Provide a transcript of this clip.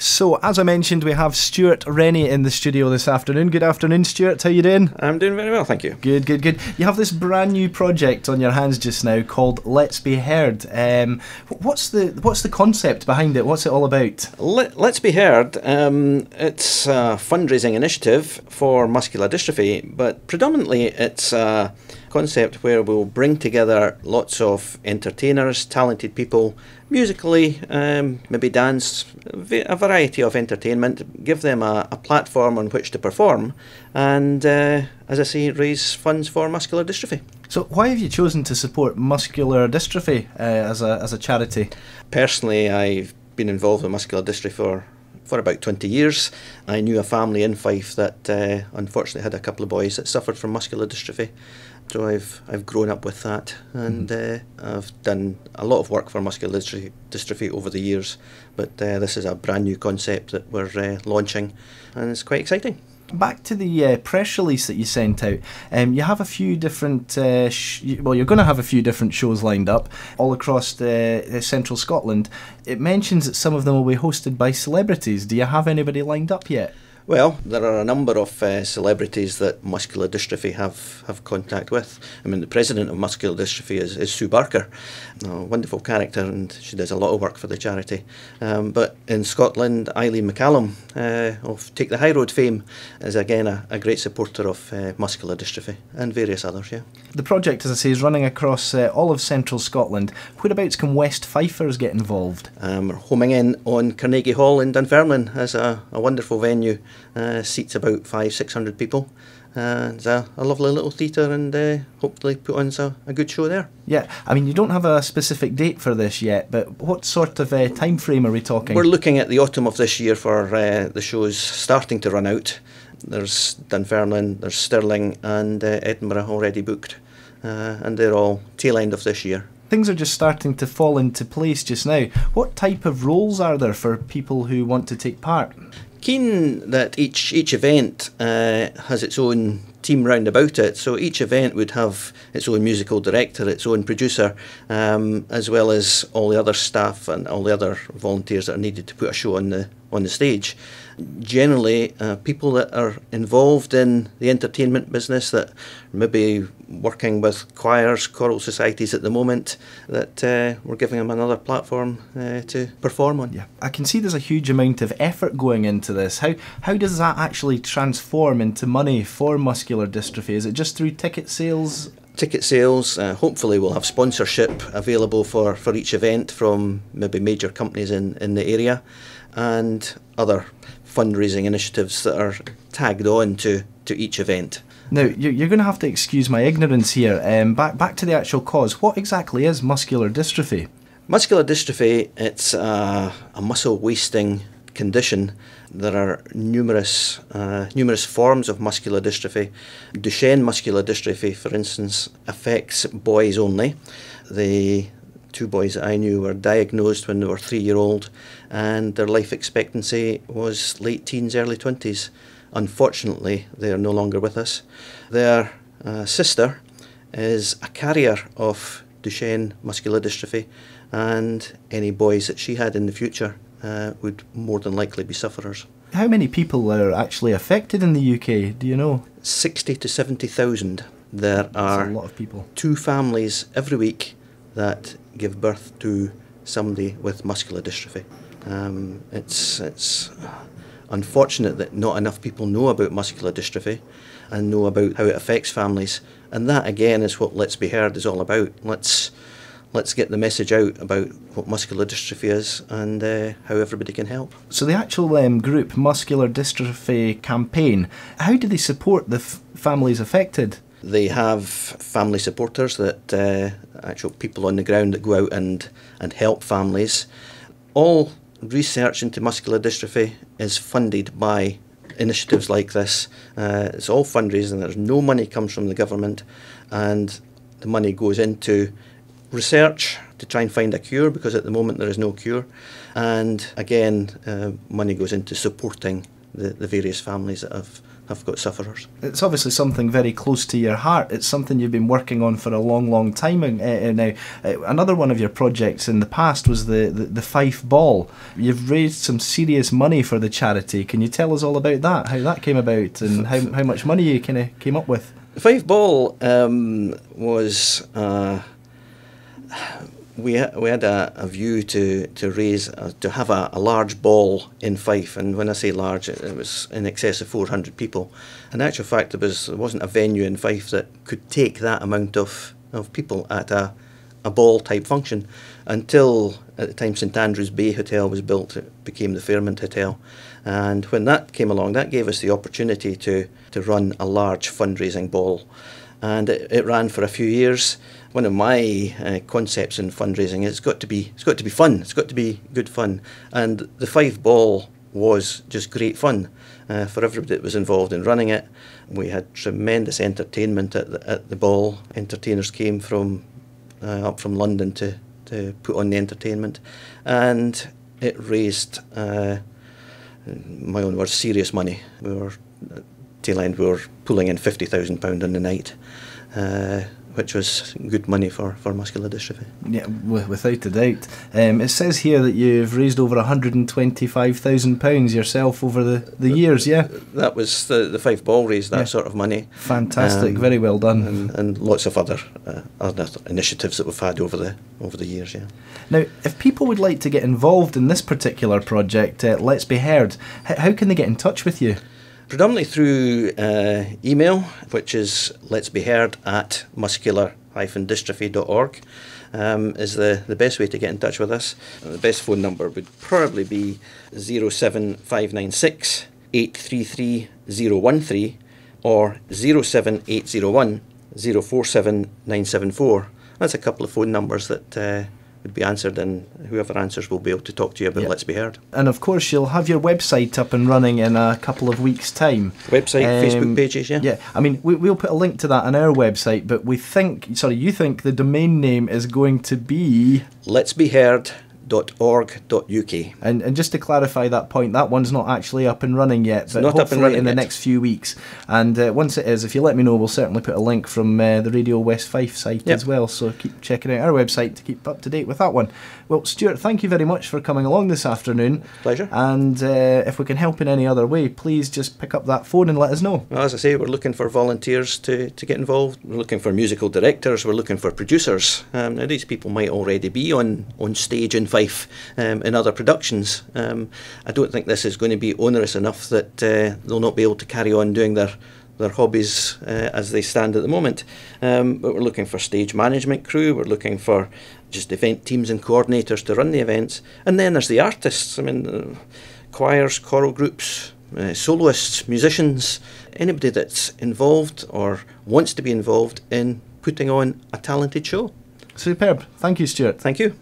So, as I mentioned, we have Stuart Rennie in the studio this afternoon. Good afternoon, Stuart. How you doing? I'm doing very well, thank you. Good, good, good. You have this brand new project on your hands just now called Let's Be Heard. What's the concept behind it? What's it all about? Let's Be Heard. It's a fundraising initiative for muscular dystrophy, but predominantly it's a concept where we'll bring together lots of entertainers, talented people, musically, maybe dance, a variety of entertainment, give them a platform on which to perform, and as I say, raise funds for muscular dystrophy. So why have you chosen to support muscular dystrophy as a charity? Personally, I've been involved with muscular dystrophy for about 20 years. I knew a family in Fife that unfortunately had a couple of boys that suffered from muscular dystrophy. So I've grown up with that, and I've done a lot of work for muscular dystrophy over the years, but this is a brand new concept that we're launching, and it's quite exciting. Back to the press release that you sent out, you have a few different, well, you're going to have a few different shows lined up all across central Scotland. It mentions that some of them will be hosted by celebrities. Do you have anybody lined up yet? Well, there are a number of celebrities that muscular dystrophy have contact with. I mean, the president of muscular dystrophy is Sue Barker, a wonderful character, and she does a lot of work for the charity. But in Scotland, Eileen McCallum of Take the High Road fame is again a great supporter of muscular dystrophy, and various others, yeah. The project, as I say, is running across all of central Scotland. Whereabouts can West Fifers get involved? We're homing in on Carnegie Hall in Dunfermline as a wonderful venue. Seats about 500-600 people. It's a lovely little theatre, and hopefully put on a good show there. Yeah, I mean, you don't have a specific date for this yet, but what sort of time frame are we talking? We're looking at the autumn of this year for the shows starting to run out. There's Dunfermline, there's Stirling, and Edinburgh already booked, and they're all tail end of this year. Things are just starting to fall into place just now. What type of roles are there for people who want to take part? Keen that each event has its own team round about it, so each event would have its own musical director, its own producer, as well as all the other staff and all the other volunteers that are needed to put a show on the stage. Generally, people that are involved in the entertainment business, that maybe working with choirs, choral societies at the moment, that we're giving them another platform to perform on. Yeah, I can see there's a huge amount of effort going into this. How does that actually transform into money for muscular dystrophy? Is it just through ticket sales? Ticket sales, hopefully we'll have sponsorship available for each event from maybe major companies in the area, and other fundraising initiatives that are tagged on to each event. Now, you're going to have to excuse my ignorance here. Back to the actual cause. What exactly is muscular dystrophy? Muscular dystrophy, it's a muscle wasting condition. There are numerous forms of muscular dystrophy. Duchenne muscular dystrophy, for instance, affects boys only. The two boys that I knew were diagnosed when they were 3-year-old, and their life expectancy was late teens, early 20s. Unfortunately, they are no longer with us. Their sister is a carrier of Duchenne muscular dystrophy, and any boys that she had in the future would more than likely be sufferers. How many people are actually affected in the UK, do you know? 60 to 70,000. There are a lot of people. 2 families every week that give birth to somebody with muscular dystrophy. It's unfortunate that not enough people know about muscular dystrophy and know about how it affects families, and that again is what Let's Be Heard is all about. Let's get the message out about what muscular dystrophy is and how everybody can help. So the actual group, Muscular Dystrophy Campaign, how do they support the families affected? They have family supporters, that actual people on the ground that go out and help families. All research into muscular dystrophy is funded by initiatives like this. It's all fundraising. There's no money comes from the government, and the money goes into research to try and find a cure, because at the moment there is no cure, and again money goes into supporting the various families that have I've got sufferers. It's obviously something very close to your heart. It's something you've been working on for a long, long time now. Another one of your projects in the past was the Fife Ball. You've raised some serious money for the charity. Can you tell us all about that, how that came about and how much money you kind of came up with? The Fife Ball was... We had a view to raise to have a large ball in Fife, and when I say large, it was in excess of 400 people. In actual fact, there wasn't a venue in Fife that could take that amount of people at a ball type function until at the time St Andrews Bay Hotel was built. It became the Fairmont Hotel, and when that came along, that gave us the opportunity to run a large fundraising ball, and it ran for a few years. One of my concepts in fundraising is it's got to be fun. It's got to be good fun, and the Fife Ball was just great fun for everybody that was involved in running it. We had tremendous entertainment at the ball. Entertainers came from up from London to put on the entertainment, and it raised, my own words, serious money. We were tail end. We were pulling in £50,000 on the night. Which was good money for muscular dystrophy. Yeah, without a doubt. It says here that you've raised over £125,000 yourself over the years, yeah? That was the Fife Ball raised that sort of money. Fantastic, very well done. And lots of other initiatives that we've had over the years, yeah. Now, if people would like to get involved in this particular project, Let's Be Heard, how can they get in touch with you? Predominantly through email, which is letsbeheard@muscular-dystrophy.org, is the best way to get in touch with us. The best phone number would probably be 07596 833 013 or 07801 047 974. That's a couple of phone numbers that would be answered, and whoever answers will be able to talk to you about Let's Be Heard. And of course you'll have your website up and running in a couple of weeks' time. Website, Facebook pages, yeah. Yeah, I mean, we'll put a link to that on our website, but you think the domain name is going to be... letsbeheard.org.uk. And just to clarify that point, that one's not actually up and running yet, but hopefully in the next few weeks. And once it is, if you let me know, we'll certainly put a link from the Radio West Fife site as well, so keep checking out our website to keep up to date with that one. Well, Stuart, thank you very much for coming along this afternoon. Pleasure. And if we can help in any other way, please just pick up that phone and let us know. Well, as I say, we're looking for volunteers to get involved. We're looking for musical directors, we're looking for producers. Now, these people might already be on stage in Fife in other productions. I don't think this is going to be onerous enough that they'll not be able to carry on doing their hobbies as they stand at the moment. But we're looking for stage management crew, we're looking for just event teams and coordinators to run the events. And then there's the artists, I mean, choirs, choral groups, soloists, musicians, anybody that's involved or wants to be involved in putting on a talented show. Superb. Thank you, Stuart. Thank you.